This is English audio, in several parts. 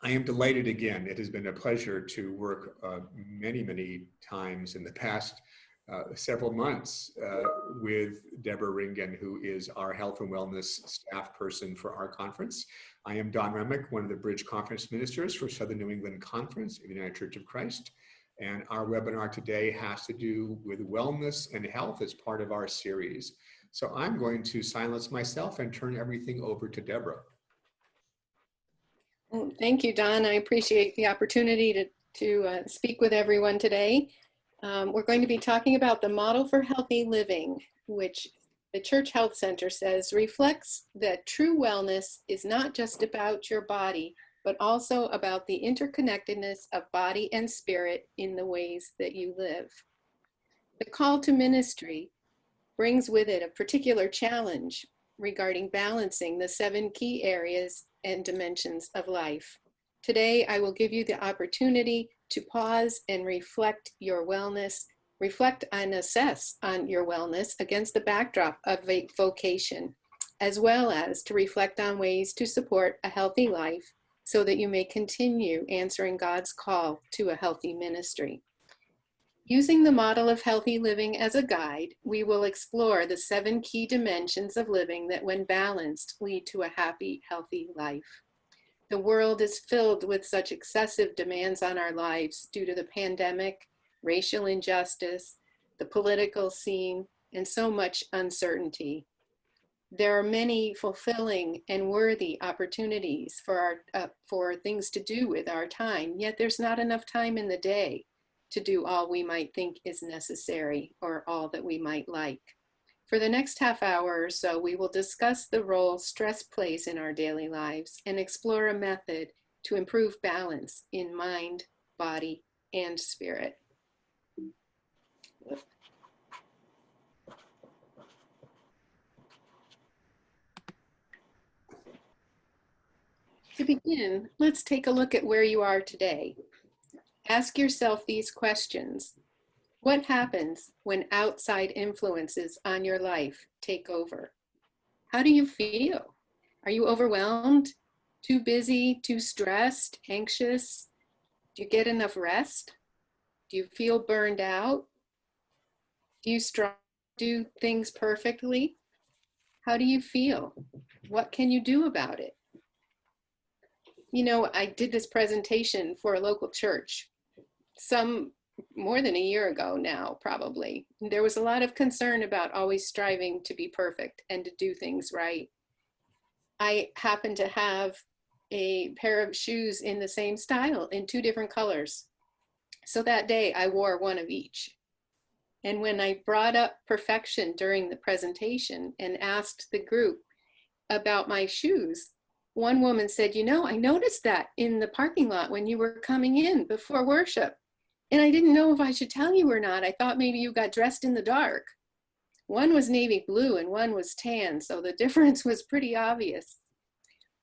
I am delighted again. It has been a pleasure to work many times in the past several months with Deborah Ringen, who is our health and wellness staff person for our conference. I am Don Remick, one of the Bridge Conference Ministers for Southern New England Conference of the United Church of Christ. And our webinar today has to do with wellness and health as part of our series. So I'm going to silence myself and turn everything over to Deborah. Well, thank you, Don. I appreciate the opportunity to speak with everyone today. We're going to be talking about the model for healthy living, which the Church Health Center says reflects that true wellness is not just about your body, but also about the interconnectedness of body and spirit in the ways that you live. The call to ministry brings with it a particular challenge regarding balancing the 7 key areas and dimensions of life. Today, I will give you the opportunity to pause and reflect your wellness, reflect and assess on your wellness against the backdrop of a vocation, as well as to reflect on ways to support a healthy life so that you may continue answering God's call to a healthy ministry. Using the model of healthy living as a guide, we will explore the 7 key dimensions of living that, when balanced, lead to a happy, healthy life. The world is filled with such excessive demands on our lives due to the pandemic, racial injustice, the political scene, and so much uncertainty. There are many fulfilling and worthy opportunities for things to do with our time, yet there's not enough time in the day to do all we might think is necessary or all that we might like. For the next half hour or so, we will discuss the role stress plays in our daily lives and explore a method to improve balance in mind, body, and spirit. To begin, let's take a look at where you are today. Ask yourself these questions. What happens when outside influences on your life take over? How do you feel? Are you overwhelmed, too busy, too stressed, anxious? Do you get enough rest? Do you feel burned out? Do you strive to do things perfectly? How do you feel? What can you do about it? You know, I did this presentation for a local church more than a year ago now, probably. There was a lot of concern about always striving to be perfect and to do things right. I happened to have a pair of shoes in the same style in 2 different colors. So that day I wore one of each. And when I brought up perfection during the presentation and asked the group about my shoes, one woman said, "You know, I noticed that in the parking lot when you were coming in before worship. And I didn't know if I should tell you or not. I thought maybe you got dressed in the dark." One was navy blue and one was tan, so the difference was pretty obvious.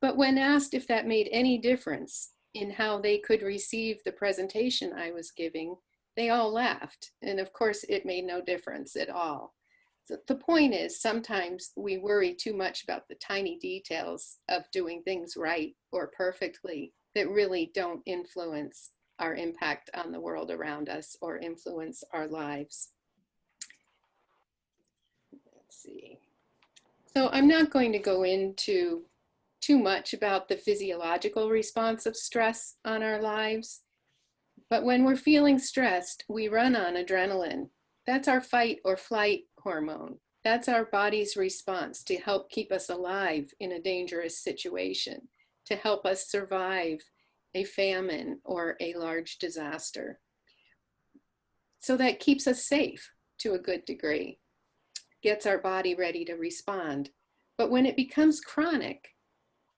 But when asked if that made any difference in how they could receive the presentation I was giving, they all laughed. And of course, it made no difference at all. So the point is, sometimes we worry too much about the tiny details of doing things right or perfectly that really don't influence our impact on the world around us or influence our lives. Let's see. So I'm not going to go into too much about the physiological response of stress on our lives, but when we're feeling stressed, we run on adrenaline. That's our fight or flight hormone. That's our body's response to help keep us alive in a dangerous situation, to help us survive a famine or a large disaster. So that keeps us safe to a good degree, gets our body ready to respond. But when it becomes chronic,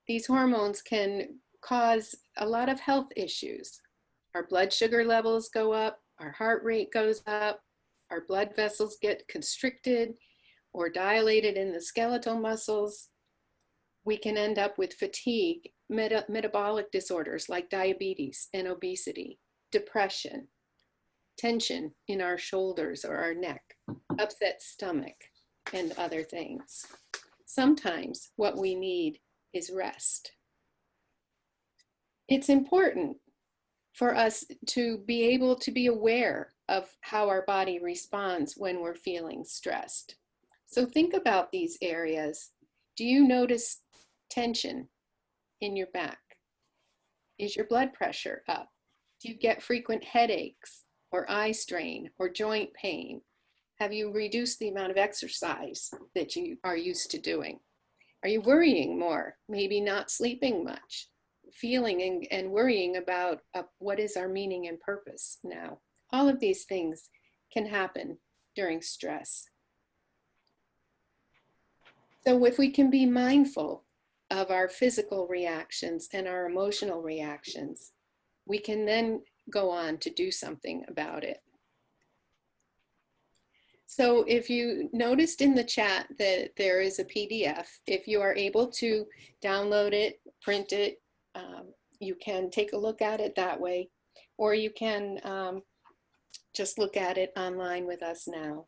these hormones can cause a lot of health issues. Our blood sugar levels go up, our heart rate goes up, our blood vessels get constricted or dilated in the skeletal muscles. We can end up with fatigue, metabolic disorders like diabetes and obesity, depression, tension in our shoulders or our neck, upset stomach, and other things. Sometimes what we need is rest. It's important for us to be able to be aware of how our body responds when we're feeling stressed. So think about these areas. Do you notice tension in your back? Is your blood pressure up? Do you get frequent headaches or eye strain or joint pain? Have you reduced the amount of exercise that you are used to doing? Are you worrying more? Maybe not sleeping much? Feeling and worrying about what is our meaning and purpose now? All of these things can happen during stress. So if we can be mindful of our physical reactions and our emotional reactions, we can then go on to do something about it. So if you noticed in the chat that there is a PDF, if you are able to download it, print it, you can take a look at it that way, or you can just look at it online with us now.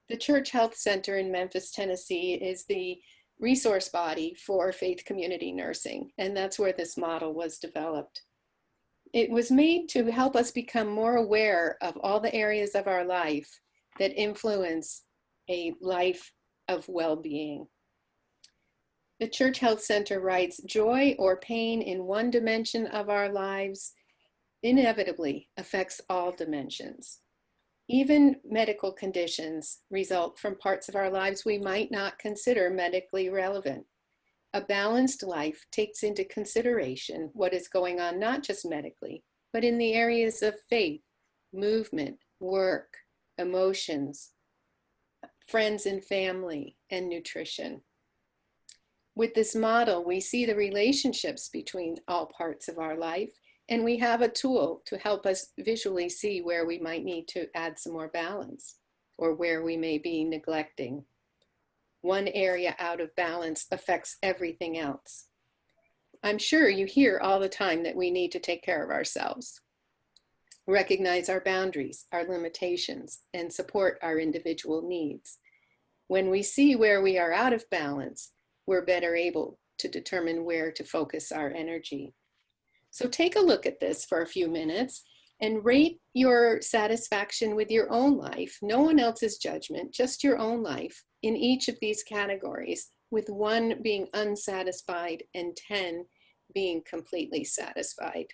The Church Health Center in Memphis, Tennessee is the resource body for faith community nursing, and that's where this model was developed. It was made to help us become more aware of all the areas of our life that influence a life of well-being. The Church Health Center writes, joy or pain in one dimension of our lives inevitably affects all dimensions. Even medical conditions result from parts of our lives we might not consider medically relevant. A balanced life takes into consideration what is going on not just medically, but in the areas of faith, movement, work, emotions, friends and family, and nutrition. With this model, we see the relationships between all parts of our life, and we have a tool to help us visually see where we might need to add some more balance or where we may be neglecting. One area out of balance affects everything else. I'm sure you hear all the time that we need to take care of ourselves, recognize our boundaries, our limitations, and support our individual needs. When we see where we are out of balance, we're better able to determine where to focus our energy. So take a look at this for a few minutes and rate your satisfaction with your own life, no one else's judgment, just your own life in each of these categories, with 1 being unsatisfied and 10 being completely satisfied.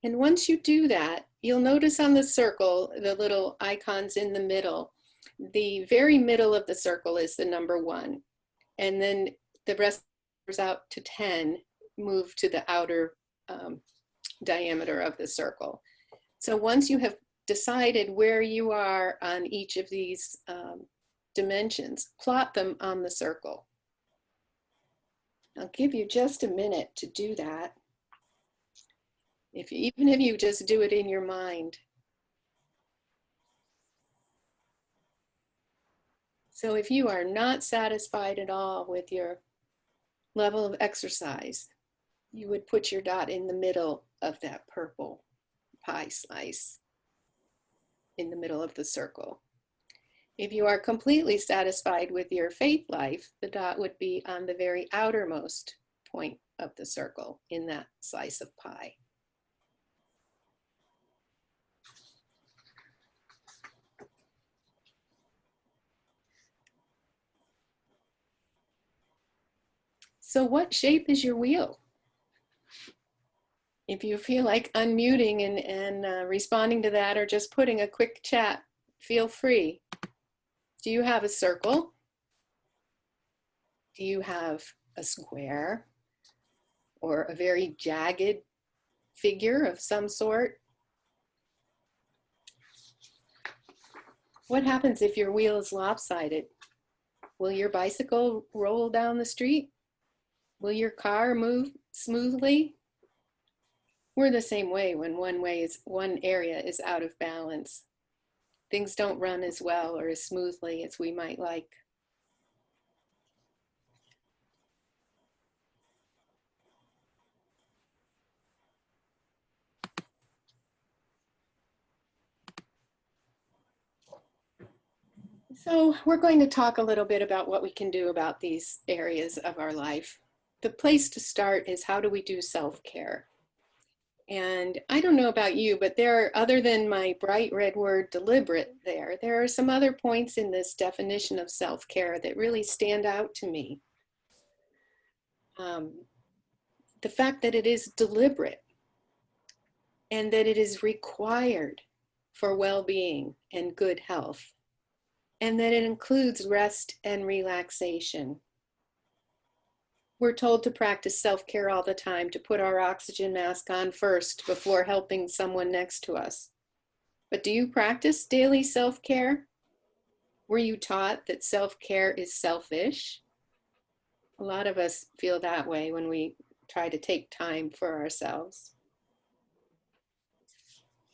And once you do that, you'll notice on the circle, the little icons in the middle, the very middle of the circle is the number 1. And then the rest out to 10 move to the outer diameter of the circle. So once you have decided where you are on each of these dimensions, plot them on the circle. I'll give you just a minute to do that. Even if you just do it in your mind. So if you are not satisfied at all with your level of exercise, you would put your dot in the middle of that purple pie slice, in the middle of the circle. If you are completely satisfied with your faith life, the dot would be on the very outermost point of the circle in that slice of pie. So what shape is your wheel? If you feel like unmuting and responding to that, or just putting a quick chat, feel free. Do you have a circle? Do you have a square or a very jagged figure of some sort? What happens if your wheel is lopsided? Will your bicycle roll down the street? Will your car move smoothly? We're the same way when one area is out of balance. Things don't run as well or as smoothly as we might like. So we're going to talk a little bit about what we can do about these areas of our life. the place to start is, how do we do self-care? And I don't know about you, but other than my bright red word deliberate there are some other points in this definition of self-care that really stand out to me. The fact that it is deliberate and that it is required for well-being and good health, and that it includes rest and relaxation. We're told to practice self-care all the time, to put our oxygen mask on first before helping someone next to us. But do you practice daily self-care? Were you taught that self-care is selfish? A lot of us feel that way when we try to take time for ourselves.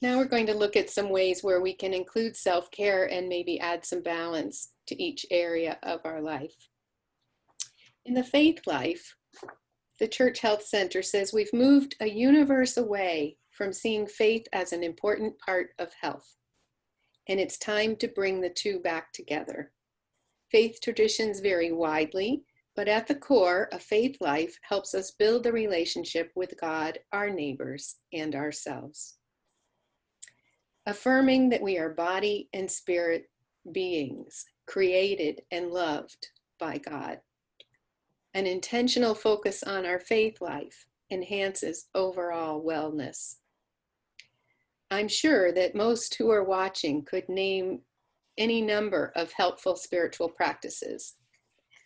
Now we're going to look at some ways where we can include self-care and maybe add some balance to each area of our life. In the faith life, the Church Health Center says we've moved a universe away from seeing faith as an important part of health, and it's time to bring the two back together. Faith traditions vary widely, but at the core, a faith life helps us build a relationship with God, our neighbors, and ourselves. Affirming that we are body and spirit beings, created and loved by God. An intentional focus on our faith life enhances overall wellness. I'm sure that most who are watching could name any number of helpful spiritual practices.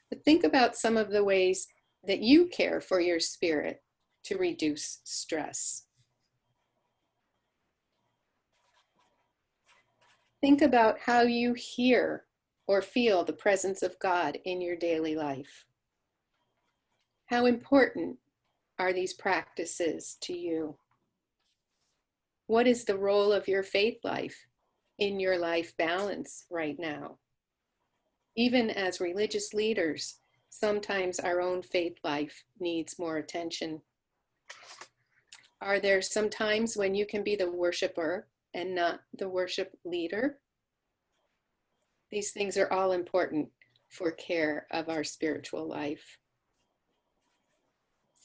But think about some of the ways that you care for your spirit to reduce stress. Think about how you hear or feel the presence of God in your daily life. How important are these practices to you? What is the role of your faith life in your life balance right now? Even as religious leaders, sometimes our own faith life needs more attention. Are there some times when you can be the worshiper and not the worship leader? These things are all important for care of our spiritual life.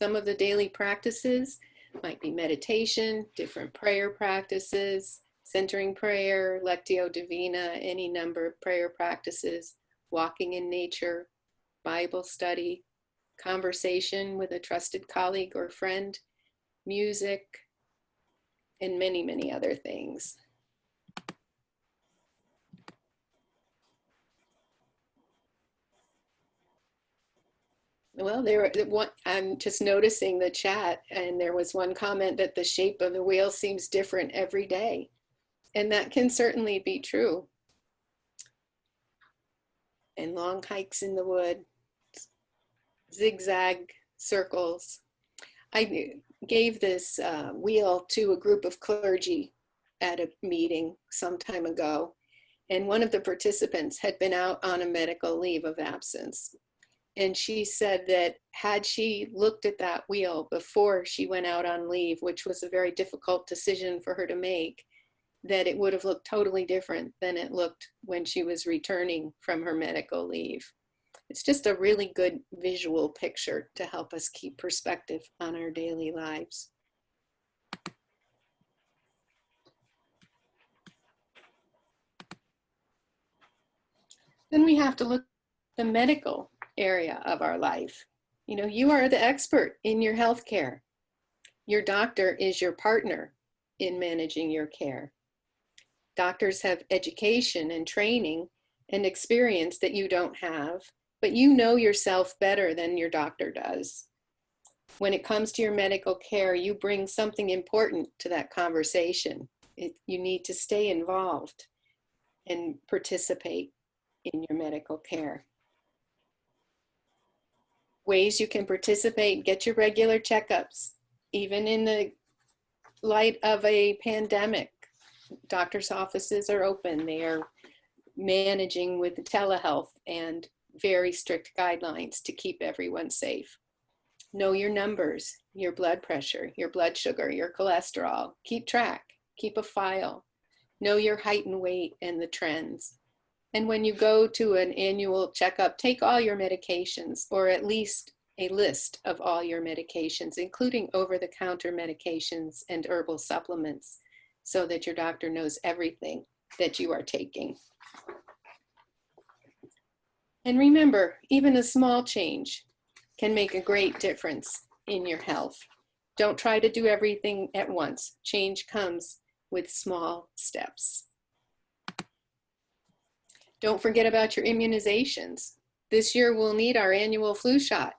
Some of the daily practices might be meditation, different prayer practices, centering prayer, Lectio Divina, any number of prayer practices, walking in nature, Bible study, conversation with a trusted colleague or friend, music, and many, many other things. Well, I'm just noticing the chat, and there was one comment that the shape of the wheel seems different every day. And that can certainly be true. And long hikes in the wood, zigzag circles. I gave this wheel to a group of clergy at a meeting some time ago. And one of the participants had been out on a medical leave of absence. And she said that had she looked at that wheel before she went out on leave, which was a very difficult decision for her to make, that it would have looked totally different than it looked when she was returning from her medical leave. It's just a really good visual picture to help us keep perspective on our daily lives. Then we have to look at the medical area of our life. You know, you are the expert in your healthcare. Your doctor is your partner in managing your care. Doctors have education and training and experience that you don't have, but you know yourself better than your doctor does. When it comes to your medical care, you bring something important to that conversation. You need to stay involved and participate in your medical care. Ways you can participate: get your regular checkups. Even in the light of a pandemic, doctors' offices are open. They are managing with telehealth and very strict guidelines to keep everyone safe. Know your numbers, your blood pressure, your blood sugar, your cholesterol. Keep track, keep a file. Know your height and weight and the trends. And when you go to an annual checkup, take all your medications, or at least a list of all your medications, including over-the-counter medications and herbal supplements, so that your doctor knows everything that you are taking. And remember, even a small change can make a great difference in your health. Don't try to do everything at once. Change comes with small steps. Don't forget about your immunizations. This year we'll need our annual flu shot,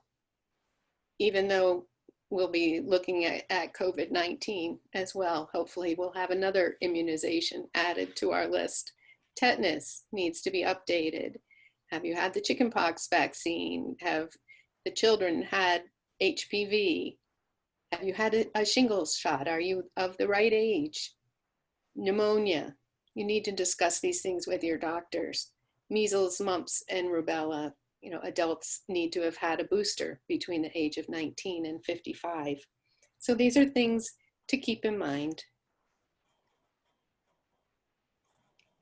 even though we'll be looking at COVID-19 as well. Hopefully we'll have another immunization added to our list. Tetanus needs to be updated. Have you had the chickenpox vaccine? Have the children had HPV? Have you had a shingles shot? Are you of the right age? Pneumonia. You need to discuss these things with your doctors. Measles, mumps, and rubella. Adults need to have had a booster between the age of 19 and 55. So these are things to keep in mind.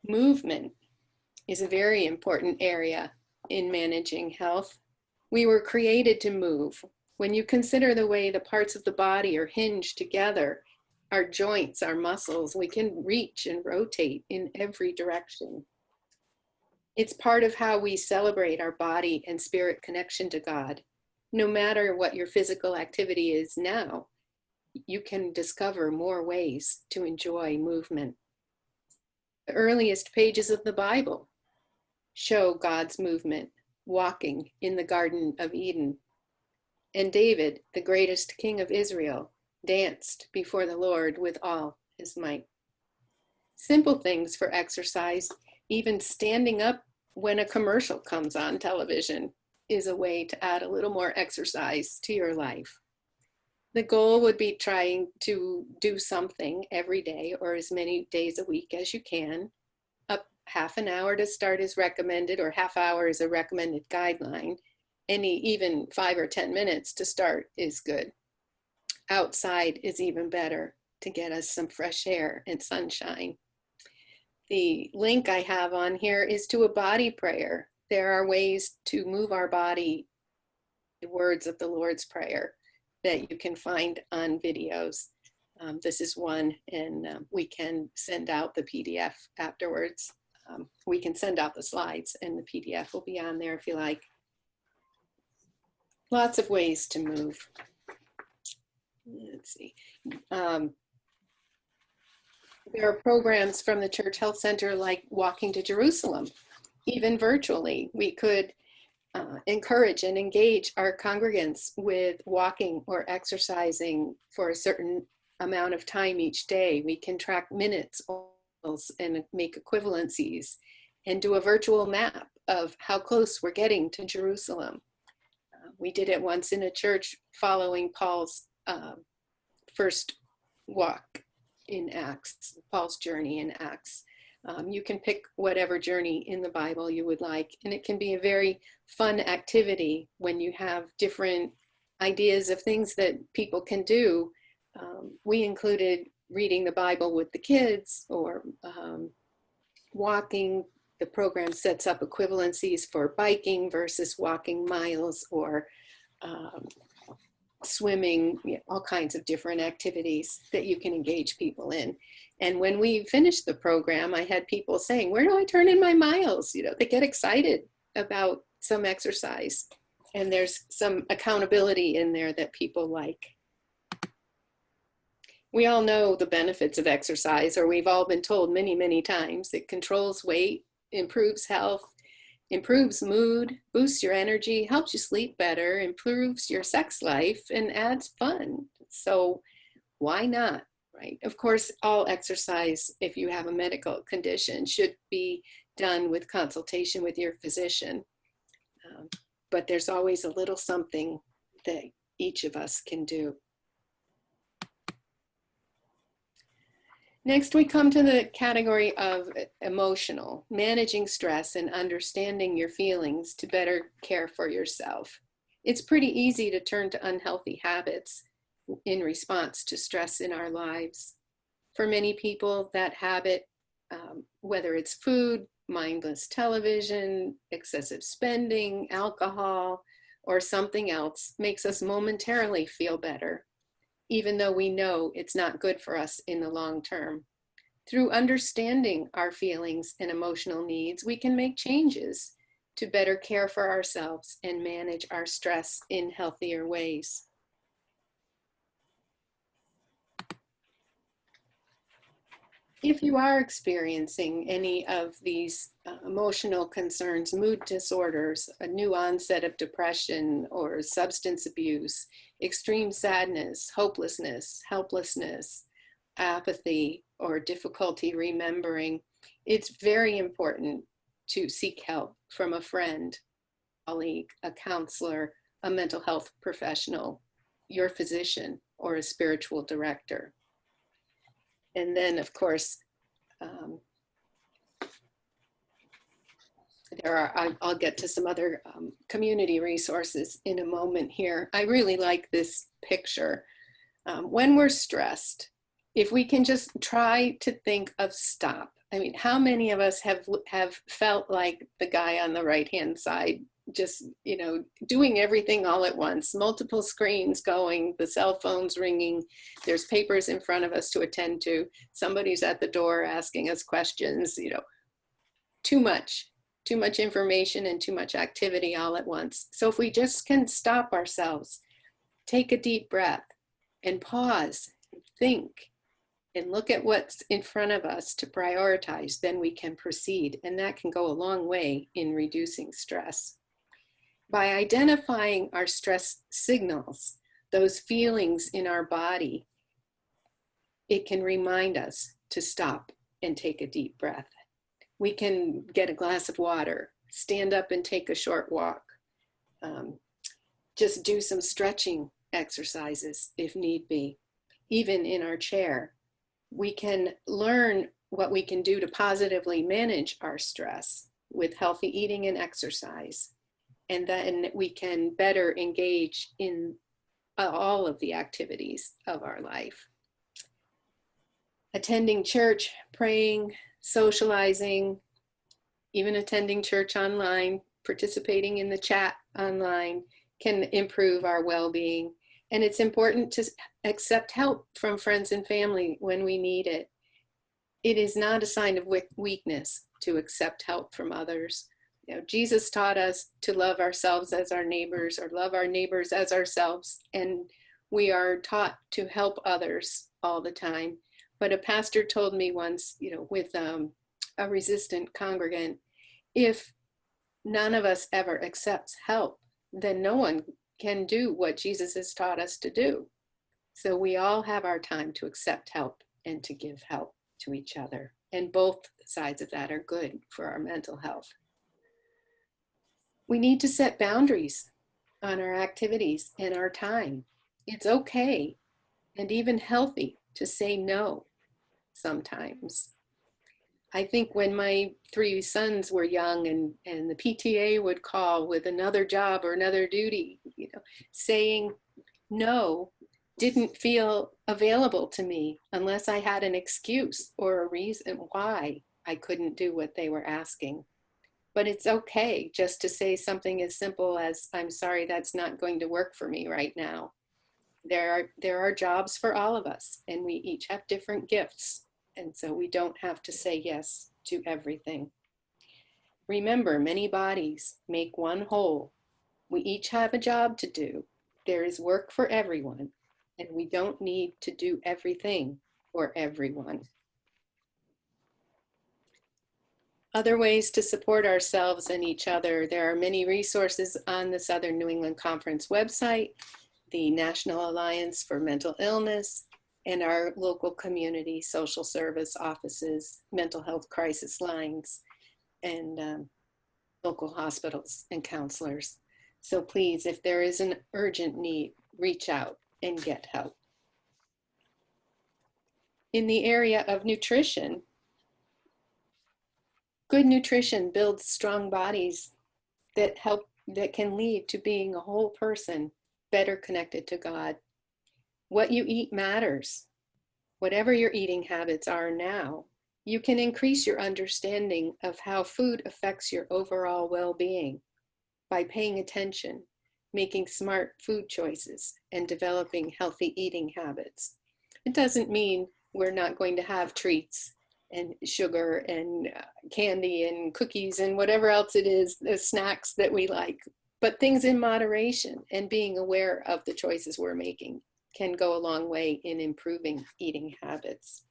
Movement is a very important area in managing health. We were created to move. When you consider the way the parts of the body are hinged together, our joints, our muscles, we can reach and rotate in every direction. It's part of how we celebrate our body and spirit connection to God. No matter what your physical activity is now, you can discover more ways to enjoy movement. The earliest pages of the Bible show God's movement, walking in the Garden of Eden. And David, the greatest king of Israel, danced before the Lord with all his might. Simple things for exercise, even standing up when a commercial comes on television, is a way to add a little more exercise to your life. The goal would be trying to do something every day or as many days a week as you can. Up half an hour to start is recommended, or half hour is a recommended guideline. Even 5 or 10 minutes to start is good. Outside is even better to get us some fresh air and sunshine. The link I have on here is to a body prayer. There are ways to move our body, the words of the Lord's Prayer, that you can find on videos. This is one, and we can send out the PDF afterwards. We can send out the slides, and the PDF will be on there if you like. Lots of ways to move. Let's see. There are programs from the Church Health Center like Walking to Jerusalem. Even virtually, we could encourage and engage our congregants with walking or exercising for a certain amount of time each day. We can track minutes and make equivalencies and do a virtual map of how close we're getting to Jerusalem. We did it once in a church following Paul's first walk in Acts, Paul's journey in Acts. You can pick whatever journey in the Bible you would like, and it can be a very fun activity when you have different ideas of things that people can do. We included reading the Bible with the kids, or walking. The program sets up equivalencies for biking versus walking miles, or swimming, all kinds of different activities that you can engage people in. And when we finished the program, I had people saying, where do I turn in my miles? They get excited about some exercise, and there's some accountability in there that people like. We all know the benefits of exercise, or we've all been told many, many times. It controls weight, improves health, improves mood, boosts your energy, helps you sleep better, improves your sex life, and adds fun. So why not, right? Of course, all exercise, if you have a medical condition, should be done with consultation with your physician. But there's always a little something that each of us can do. Next, we come to the category of emotional, managing stress and understanding your feelings to better care for yourself. It's pretty easy to turn to unhealthy habits in response to stress in our lives. For many people, that habit, whether it's food, mindless television, excessive spending, alcohol, or something else makes us momentarily feel better, even though we know it's not good for us in the long term. Through understanding our feelings and emotional needs, we can make changes to better care for ourselves and manage our stress in healthier ways. If you are experiencing any of these emotional concerns, mood disorders, a new onset of depression or substance abuse, extreme sadness, hopelessness, helplessness, apathy, or difficulty remembering, it's very important to seek help from a friend, colleague, a counselor, a mental health professional, your physician, or a spiritual director. And then, of course, I'll get to some other community resources in a moment here. I really like this picture. When we're stressed, if we can just try to think of stop. I mean, how many of us have felt like the guy on the right-hand side, just, you know, doing everything all at once, multiple screens going, the cell phones ringing, there's papers in front of us to attend to, somebody's at the door asking us questions, you know, too much information and too much activity all at once. So if we just can stop ourselves, take a deep breath and pause, think, and look at what's in front of us to prioritize, then we can proceed. And that can go a long way in reducing stress. By identifying our stress signals, those feelings in our body, it can remind us to stop and take a deep breath. We can get a glass of water, stand up and take a short walk, just do some stretching exercises if need be, even in our chair. We can learn what we can do to positively manage our stress with healthy eating and exercise. And then we can better engage in all of the activities of our life. Attending church, praying, socializing, even attending church online, participating in the chat online can improve our well-being. And it's important to accept help from friends and family when we need it. It is not a sign of weakness to accept help from others. You know, Jesus taught us to love ourselves as our neighbors, or love our neighbors as ourselves. And we are taught to help others all the time. But a pastor told me once, you know, with a resistant congregant, if none of us ever accepts help, then no one can do what Jesus has taught us to do. So we all have our time to accept help and to give help to each other. And both sides of that are good for our mental health. We need to set boundaries on our activities and our time. It's okay and even healthy to say no sometimes. I think when my 3 sons were young and the PTA would call with another job or another duty, you know, saying no didn't feel available to me unless I had an excuse or a reason why I couldn't do what they were asking. But it's okay just to say something as simple as, I'm sorry, that's not going to work for me right now. There are jobs for all of us, and we each have different gifts. And so we don't have to say yes to everything. Remember, many bodies make one whole. We each have a job to do. There is work for everyone, and we don't need to do everything for everyone. Other ways to support ourselves and each other. There are many resources on the Southern New England Conference website, the National Alliance for Mental Illness, and our local community social service offices, mental health crisis lines, and local hospitals and counselors. So please, if there is an urgent need, reach out and get help. In the area of nutrition, good nutrition builds strong bodies that can lead to being a whole person, better connected to God. What you eat matters. Whatever your eating habits are now, you can increase your understanding of how food affects your overall well-being by paying attention making smart food choices, and developing healthy eating habits. It doesn't mean we're not going to have treats and sugar and candy and cookies and whatever else it is, the snacks that we like, but things in moderation and being aware of the choices we're making can go a long way in improving eating habits.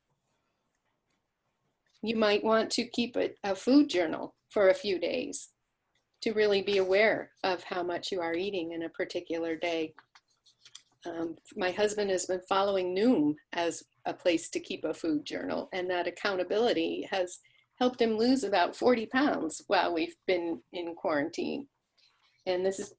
You might want to keep a food journal for a few days to really be aware of how much you are eating in a particular day. My husband has been following Noom as a place to keep a food journal, and that accountability has helped him lose about 40 pounds while we've been in quarantine. And this is,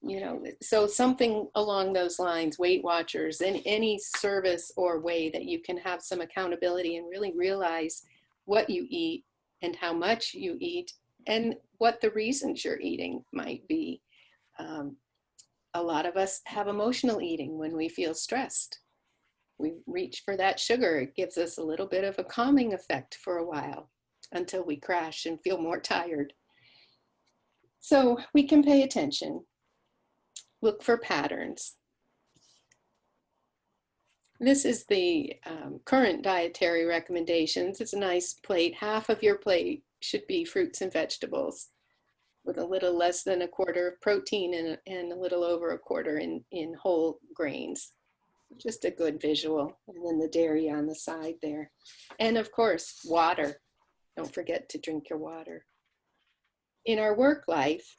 so something along those lines, Weight Watchers, and any service or way that you can have some accountability and really realize what you eat and how much you eat and what the reasons you're eating might be. A lot of us have emotional eating when we feel stressed. We reach for that sugar. It gives us a little bit of a calming effect for a while until we crash and feel more tired. So we can pay attention, look for patterns. This is the current dietary recommendations. It's a nice plate. Half of your plate should be fruits and vegetables, with a little less than a quarter of protein and a little over a quarter in whole grains. Just a good visual. And then the dairy on the side there. And of course, water. Don't forget to drink your water. In our work life,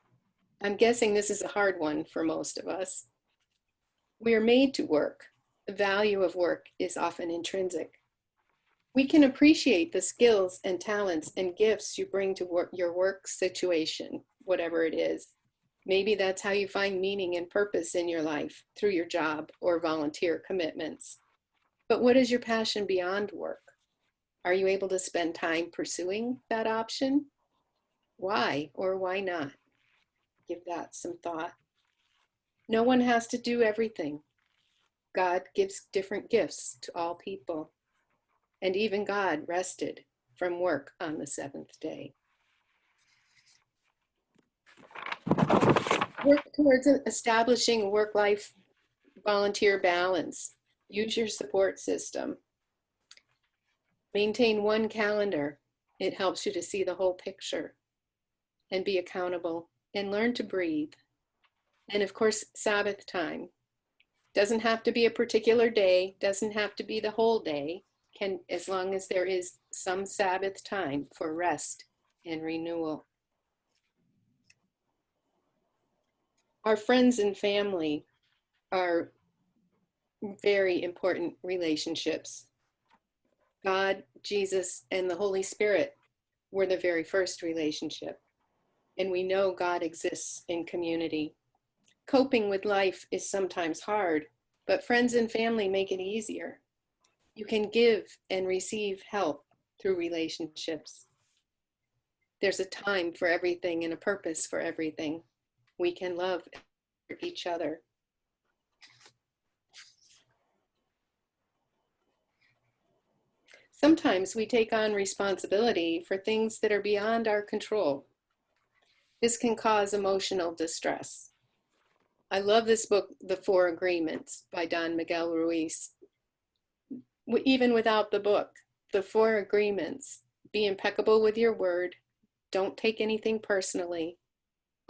I'm guessing this is a hard one for most of us. We are made to work. The value of work is often intrinsic. We can appreciate the skills and talents and gifts you bring to your work situation, whatever it is. Maybe that's how you find meaning and purpose in your life, through your job or volunteer commitments. But what is your passion beyond work? Are you able to spend time pursuing that option? Why or why not? Give that some thought. No one has to do everything. God gives different gifts to all people. And even God rested from work on the seventh day. Work towards establishing work-life volunteer balance. Use your support system. Maintain one calendar. It helps you to see the whole picture and be accountable and learn to breathe. And of course, Sabbath time. Doesn't have to be a particular day, doesn't have to be the whole day. As long as there is some Sabbath time for rest and renewal. Our friends and family are very important relationships. God, Jesus, and the Holy Spirit were the very first relationship. And we know God exists in community. Coping with life is sometimes hard, but friends and family make it easier. You can give and receive help through relationships. There's a time for everything and a purpose for everything. We can love each other. Sometimes we take on responsibility for things that are beyond our control. This can cause emotional distress. I love this book, The Four Agreements by Don Miguel Ruiz. Even without the book, the four agreements: be impeccable with your word, don't take anything personally,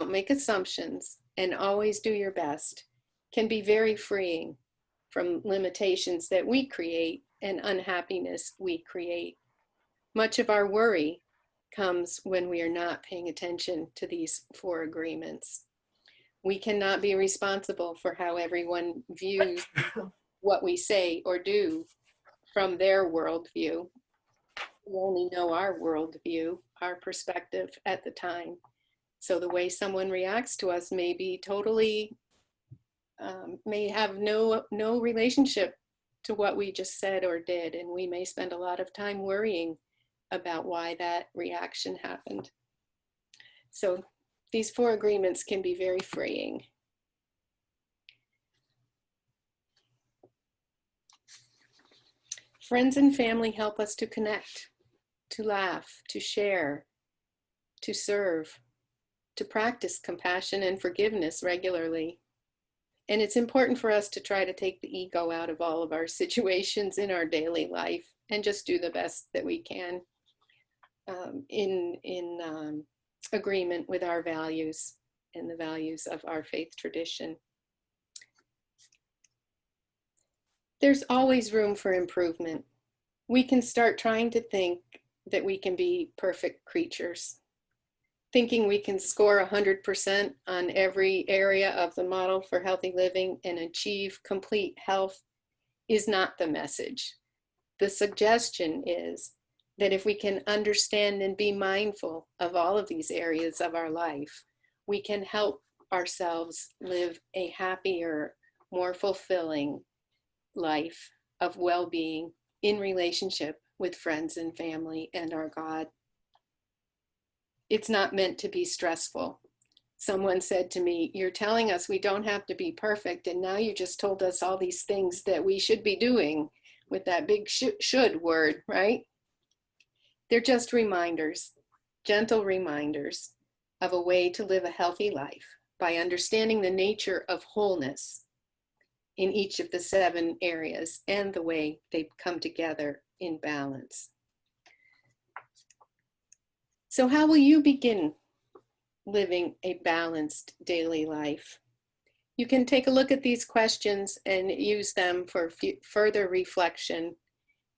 don't make assumptions, and always do your best, can be very freeing from limitations that we create and unhappiness we create. Much of our worry comes when we are not paying attention to these four agreements. We cannot be responsible for how everyone views what we say or do from their worldview. We only know our worldview, our perspective at the time. So the way someone reacts to us may be totally, may have no relationship to what we just said or did. And we may spend a lot of time worrying about why that reaction happened. So these four agreements can be very freeing. Friends and family help us to connect, to laugh, to share, to serve, to practice compassion and forgiveness regularly. And it's important for us to try to take the ego out of all of our situations in our daily life and just do the best that we can in agreement with our values and the values of our faith tradition. There's always room for improvement. We can start trying to think that we can be perfect creatures. Thinking we can score 100% on every area of the model for healthy living and achieve complete health is not the message. The suggestion is that if we can understand and be mindful of all of these areas of our life, we can help ourselves live a happier, more fulfilling life of well-being in relationship with friends and family and our God. It's not meant to be stressful. Someone said to me, "You're telling us we don't have to be perfect, and now you just told us all these things that we should be doing," with that big should word, right? They're just reminders, gentle reminders of a way to live a healthy life by understanding the nature of wholeness in each of the 7 areas and the way they come together in balance. So how will you begin living a balanced daily life? You can take a look at these questions and use them for further reflection.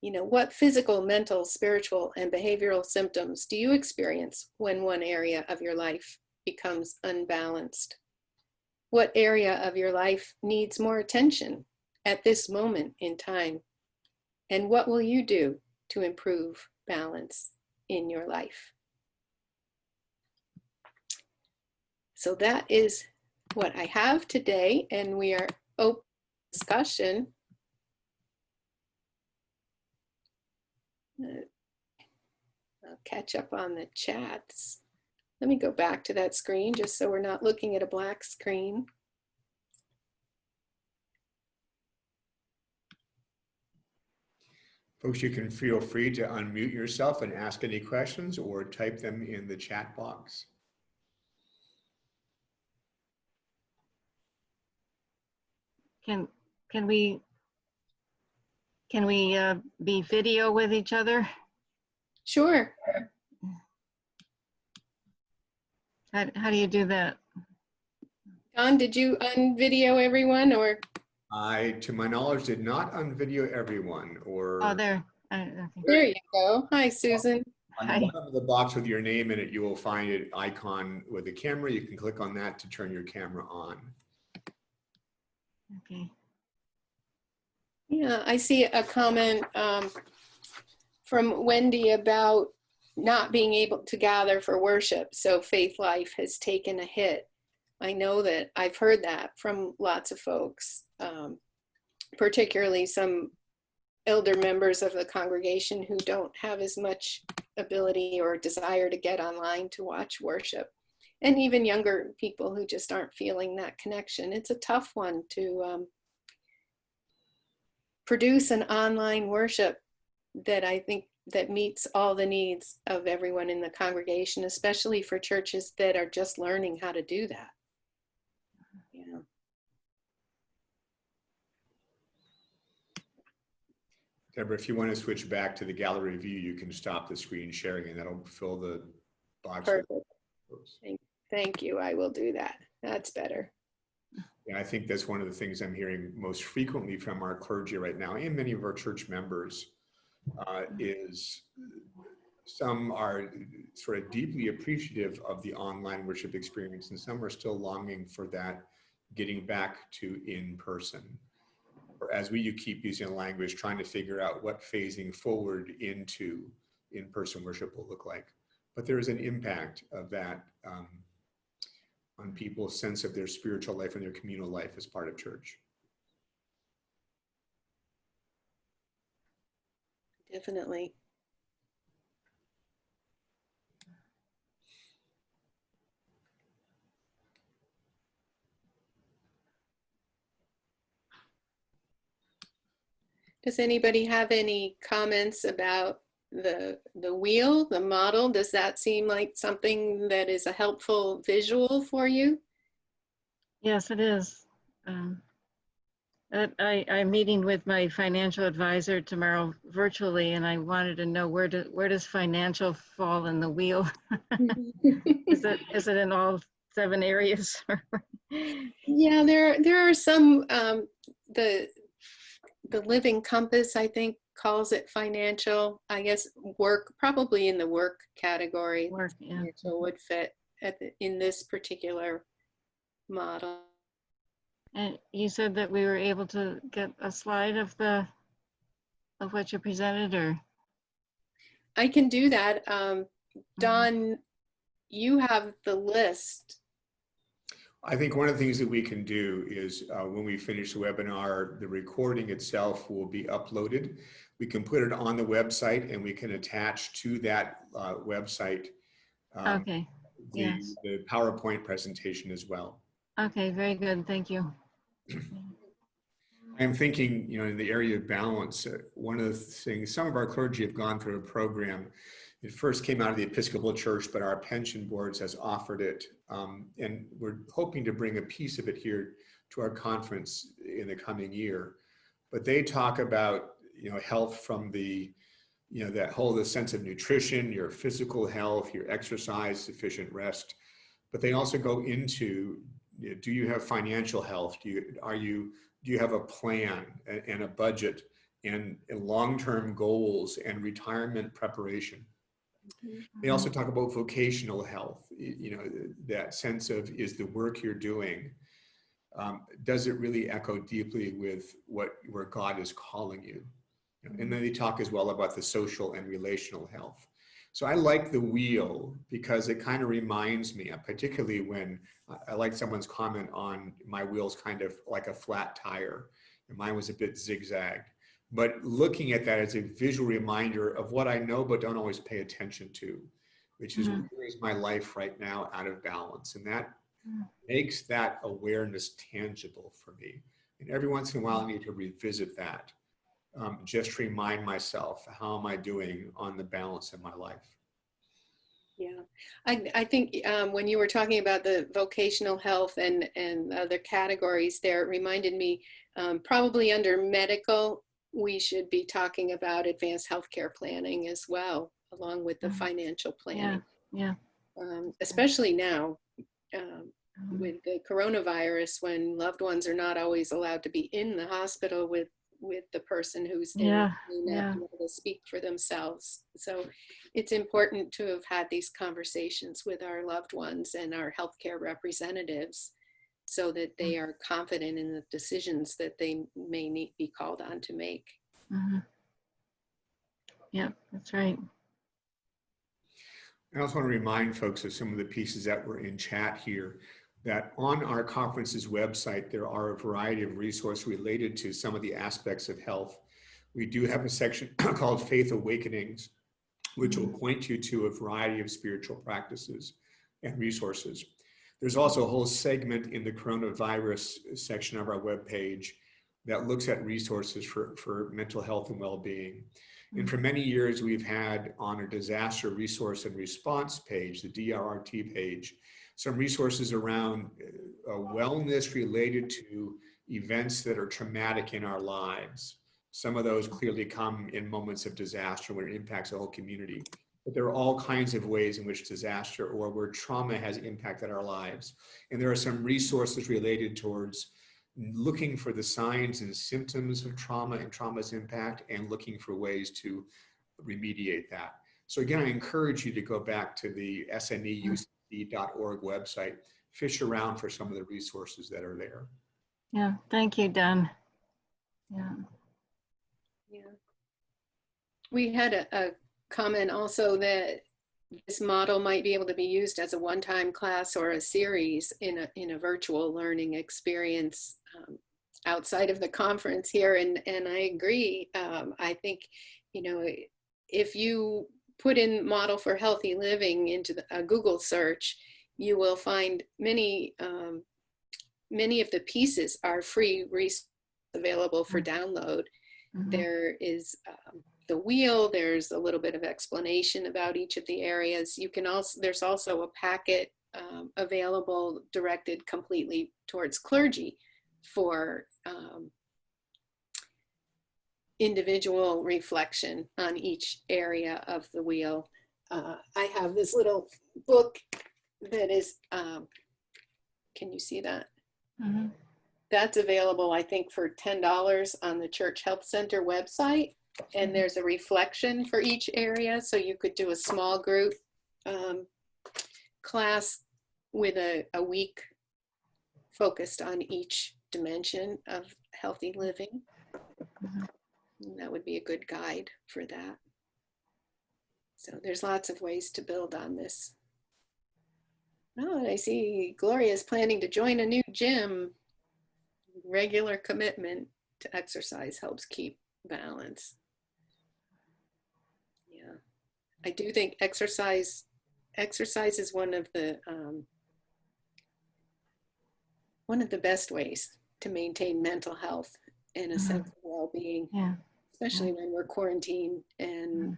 You know, what physical, mental, spiritual, and behavioral symptoms do you experience when one area of your life becomes unbalanced? What area of your life needs more attention at this moment in time? And what will you do to improve balance in your life? So that is what I have today, and we are open to discussion. I'll catch up on the chats. Let me go back to that screen just so we're not looking at a black screen. Folks, you can feel free to unmute yourself and ask any questions or type them in the chat box. Can we be video with each other? Sure. How do you do that? Don, did you unvideo everyone, or? I, to my knowledge, did not unvideo everyone, or. Oh, there. There you go. Hi, Susan. On Hi. the bottom of the box with your name in it, you will find an icon with a camera. You can click on that to turn your camera on. Okay. Yeah, I see a comment from Wendy about not being able to gather for worship. So faith life has taken a hit. I know that I've heard that from lots of folks, particularly some elder members of the congregation who don't have as much ability or desire to get online to watch worship. And even younger people who just aren't feeling that connection. It's a tough one to produce an online worship that I think that meets all the needs of everyone in the congregation, especially for churches that are just learning how to do that. You know. Deborah, if you want to switch back to the gallery view, you can stop the screen sharing and that'll fill the box. Perfect. Thank you. I will do that. That's better. Yeah, I think that's one of the things I'm hearing most frequently from our clergy right now and many of our church members is some are sort of deeply appreciative of the online worship experience and some are still longing for that getting back to in person. Or as you keep using the language, trying to figure out what phasing forward into in-person worship will look like. But there is an impact of that on people's sense of their spiritual life and their communal life as part of church. Definitely. Does anybody have any comments about the wheel, the model? Does that seem like something that is a helpful visual for you? Yes, it is. I'm meeting with my financial advisor tomorrow virtually, and I wanted to know where does financial fall in the wheel? Is it in all 7 areas? Yeah, there are some, the Living Compass, I think, calls it financial. I guess work, probably in the work category. Work, yeah. Financial would fit in this particular model. And you said that we were able to get a slide of what you presented, or? I can do that. Don, you have the list. I think one of the things that we can do is when we finish the webinar, the recording itself will be uploaded. We can put it on the website and we can attach to that website Okay, yes. the PowerPoint presentation as well. Okay, very good, thank you. I'm thinking, in the area of balance, one of the things, some of our clergy have gone through a program. It first came out of the Episcopal Church, but our pension boards has offered it. And we're hoping to bring a piece of it here to our conference in the coming year. But they talk about, health from the, that whole sense of nutrition, your physical health, your exercise, sufficient rest. But they also go into, do you have financial health? Do you have a plan and a budget and long-term goals and retirement preparation? They also talk about vocational health, that sense of, is the work you're doing, does it really echo deeply with where God is calling you? And then they talk as well about the social and relational health. So I like the wheel because it kind of reminds me, particularly when I like someone's comment on my wheel's kind of like a flat tire, and mine was a bit zigzagged. But looking at that as a visual reminder of what I know but don't always pay attention to, which is where is my life right now out of balance? And that makes that awareness tangible for me. And every once in a while, I need to revisit that. Just to remind myself, how am I doing on the balance in my life? Yeah, I think when you were talking about the vocational health and other categories there, it reminded me probably under medical, we should be talking about advanced healthcare planning as well, along with the financial planning. Yeah. Especially now with the coronavirus, when loved ones are not always allowed to be in the hospital with the person who's there, not be able to speak for themselves. So it's important to have had these conversations with our loved ones and our healthcare representatives so that they are confident in the decisions that they may need be called on to make. Yeah, that's right. I also want to remind folks of some of the pieces that were in chat here, that on our conference's website, there are a variety of resources related to some of the aspects of health. We do have a section called Faith Awakenings, which will point you to a variety of spiritual practices and resources. There's also a whole segment in the coronavirus section of our webpage that looks at resources for mental health and well-being. And for many years, we've had on our disaster resource and response page, the DRRT page, some resources around wellness related to events that are traumatic in our lives. Some of those clearly come in moments of disaster where it impacts the whole community. But there are all kinds of ways in which disaster or where trauma has impacted our lives. And there are some resources related towards looking for the signs and symptoms of trauma and trauma's impact and looking for ways to remediate that. So again, I encourage you to go back to the SNEUCC.org website, fish around for some of the resources that are there. Yeah, thank you, Don. Yeah. We had a comment also that this model might be able to be used as a one-time class or a series in a virtual learning experience outside of the conference here. And I agree. I think, if you put in model for healthy living into a Google search, you will find many of the pieces are free resources available for download. There is the wheel, there's a little bit of explanation about each of the areas. You can also, there's also a packet available directed completely towards clergy for individual reflection on each area of the wheel. I have this little book that is, can you see that? Mhm. That's available, I think, for $10 on the Church Health Center website. And there's a reflection for each area. So you could do a small group class with a week focused on each dimension of healthy living. And that would be a good guide for that. So there's lots of ways to build on this. Oh, and I see Gloria is planning to join a new gym. Regular commitment to exercise helps keep balance. Yeah, I do think exercise is one of the best ways to maintain mental health and a sense of well-being, Yeah. especially when we're quarantined and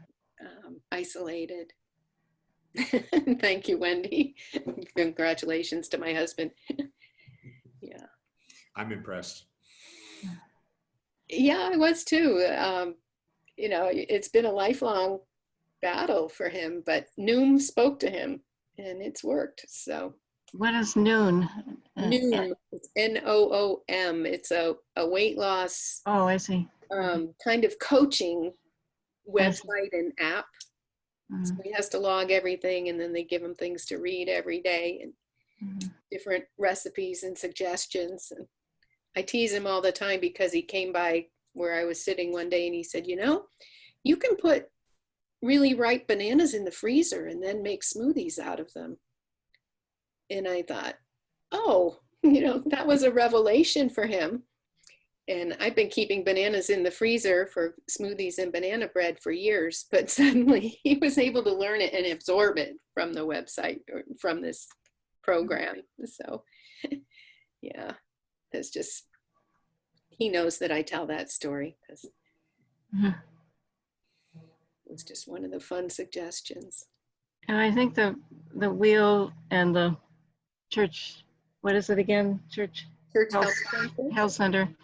isolated. Thank you, Wendy. Congratulations to my husband. Yeah. I'm impressed. Yeah, I was too. You know, it's been a lifelong battle for him, but Noom spoke to him and it's worked. So What is noon? Noom, it's Noom. It's a weight loss Oh, I see. kind of coaching I see. website and app. So Mhm. he has to log everything, and then they give him things to read every day and Mhm. different recipes and suggestions. And I tease him all the time because he came by where I was sitting one day and he said, you know, you can put really ripe bananas in the freezer and then make smoothies out of them. And I thought, oh, you know, that was a revelation for him. And I've been keeping bananas in the freezer for smoothies and banana bread for years, but suddenly he was able to learn it and absorb it from the website or from this program. So yeah, it's just, he knows that I tell that story because Mhm. it's just one of the fun suggestions. And I think the wheel and the church, what is it again? Church Church health, Health Center. health center.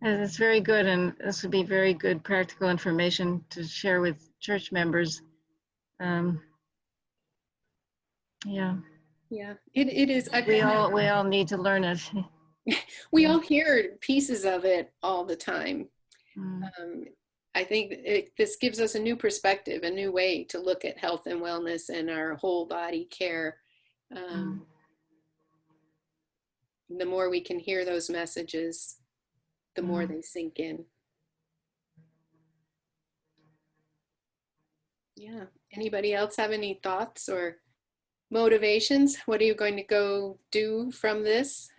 It's very good, and this would be very good practical information to share with church members. Yeah, Yeah, it is. we all need to learn it. We all hear pieces of it all the time. Mm. I think this gives us a new perspective, a new way to look at health and wellness and our whole body care. The more we can hear those messages, the more they sink in. Yeah. Anybody else have any thoughts or motivations? What are you going to go do from this?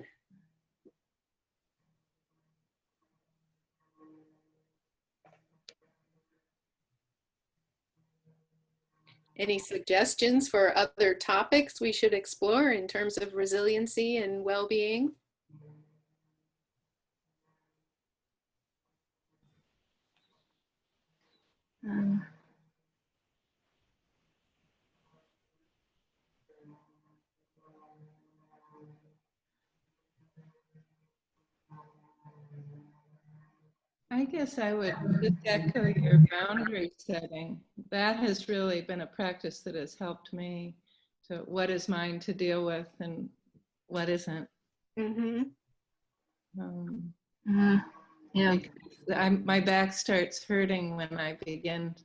Any suggestions for other topics we should explore in terms of resiliency and well-being? I guess I would just echo your boundary setting. That has really been a practice that has helped me to what is mine to deal with and what isn't. Mm-hmm. Yeah. My back starts hurting when I begin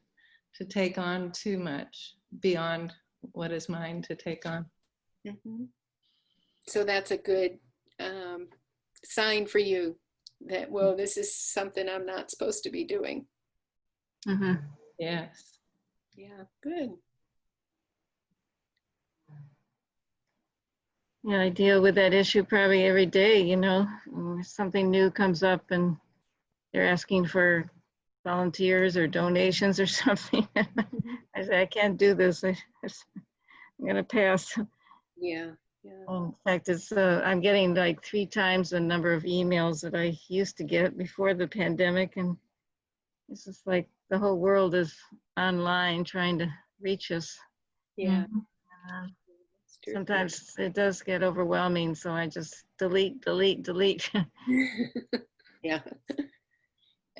to take on too much beyond what is mine to take on. Mm-hmm. So that's a good sign for you that, well, this is something I'm not supposed to be doing. Mm-hmm. Yes. Yeah, good. Yeah, I deal with that issue probably every day, you know, something new comes up and they're asking for volunteers or donations or something. I say, I can't do this. I'm gonna pass. Yeah, yeah. In fact, it's I'm getting like 3 times the number of emails that I used to get before the pandemic, and it's just like the whole world is online trying to reach us. Yeah. It's true. Sometimes it does get overwhelming, so I just delete. Yeah.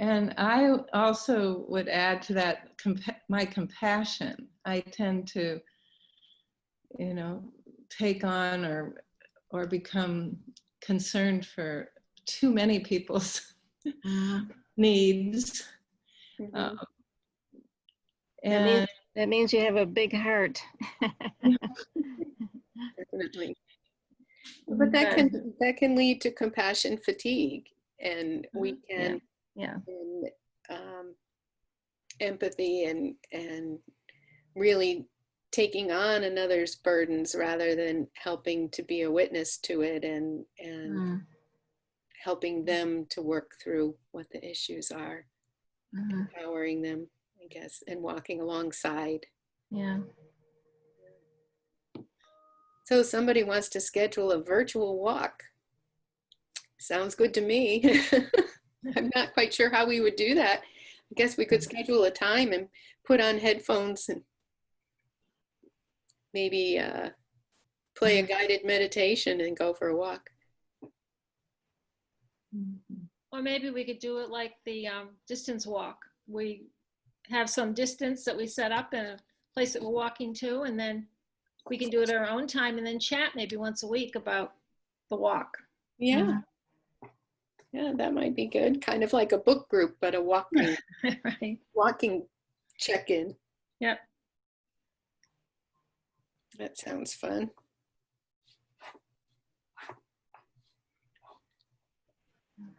And I also would add to that my compassion. I tend to, you know, take on or become concerned for too many people's needs. Mhm. And That means you have a big heart. Definitely. But that can lead to compassion fatigue, and we can Yeah. and, empathy and really taking on another's burdens rather than helping to be a witness to it and helping them to work through what the issues are, empowering them, I guess, and walking alongside. Yeah. So somebody wants to schedule a virtual walk. Sounds good to me. I'm not quite sure how we would do that. I guess we could schedule a time and put on headphones and maybe play a guided meditation and go for a walk. Or maybe we could do it like the distance walk. We have some distance that we set up in a place that we're walking to, and then we can do it at our own time and then chat maybe once a week about the walk. Yeah. Yeah, that might be good. Kind of like a book group, but a walking, Right. walking check-in. Yep. That sounds fun.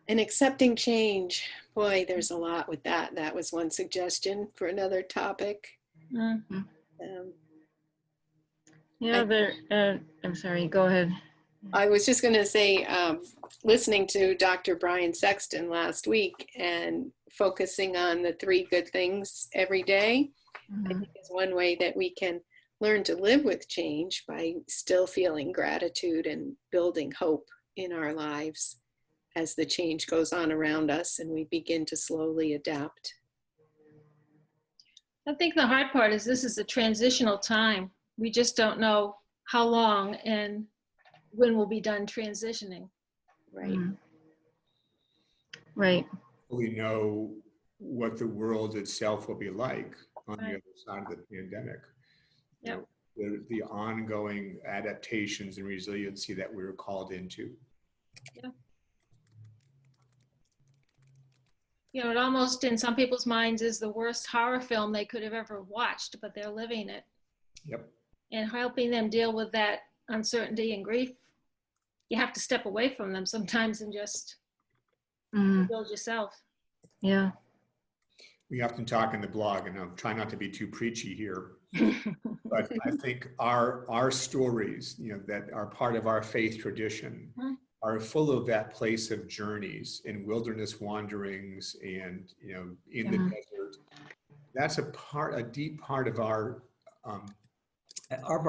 And accepting change. Boy, there's a lot with that. That was one suggestion for another topic. I'm sorry, go ahead. I was just going to say, listening to Dr. Brian Sexton last week and focusing on the 3 good things every day, I think is one way that we can learn to live with change by still feeling gratitude and building hope in our lives as the change goes on around us and we begin to slowly adapt. I think the hard part is this is a transitional time. We just don't know how long and when we'll be done transitioning. Right. Right. We know what the world itself will be like on the Right. other side of the pandemic. Yep. You know, the ongoing adaptations and resiliency that we're called into. Yeah. You know, it almost in some people's minds is the worst horror film they could have ever watched, but they're living it. Yep. And helping them deal with that uncertainty and grief. You have to step away from them sometimes and just build yourself. Yeah. We often talk in the blog, and I'm trying not to be too preachy here, but I think our stories, you know, that are part of our faith tradition are full of that place of journeys and wilderness wanderings and, you know, in the desert. That's a deep part of our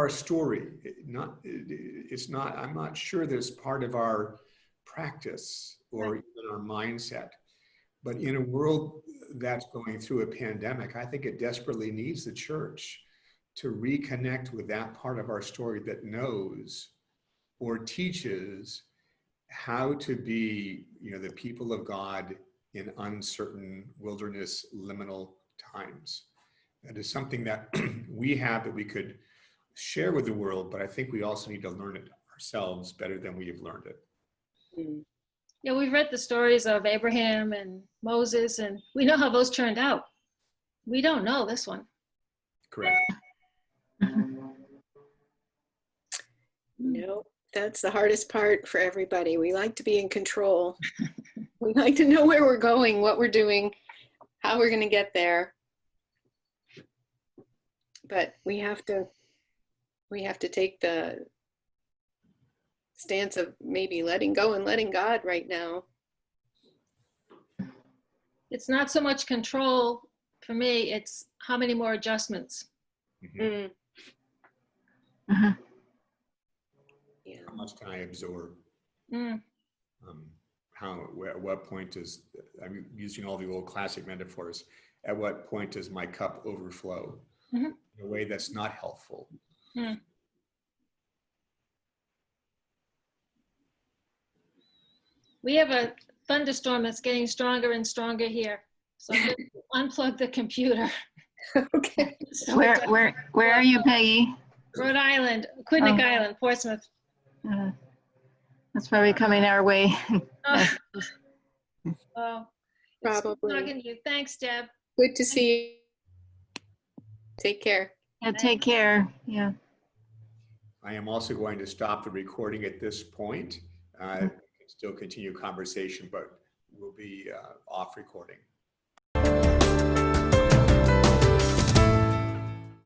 story. I'm not sure there's part of our practice or even our mindset. But in a world that's going through a pandemic, I think it desperately needs the church to reconnect with that part of our story that knows or teaches how to be, you know, the people of God in uncertain wilderness liminal times. That is something that we have that we could share with the world, but I think we also need to learn it ourselves better than we have learned it. Yeah, we've read the stories of Abraham and Moses, and we know how those turned out. We don't know this one. Correct. No, that's the hardest part for everybody. We like to be in control. We like to know where we're going, what we're doing, how we're going to get there. But we have to take the stance of maybe letting go and letting God right now. It's not so much control for me, it's how many more adjustments. Yeah. How much can I absorb? Mm. At what point does, I'm using all the old classic metaphors, at what point does my cup overflow in a way that's not helpful? We have a thunderstorm that's getting stronger and stronger here. So I'm going to unplug the computer. Okay. So Where are you, Peggy? Rhode Island, Quinnipiac Oh. Island, Portsmouth. That's probably coming our way. Oh, oh, it's good Probably. talking to you. Thanks, Deb. Good to see you. Take care. Yeah, take care. Yeah. I am also going to stop the recording at this point. We can still continue conversation, but we'll be off recording.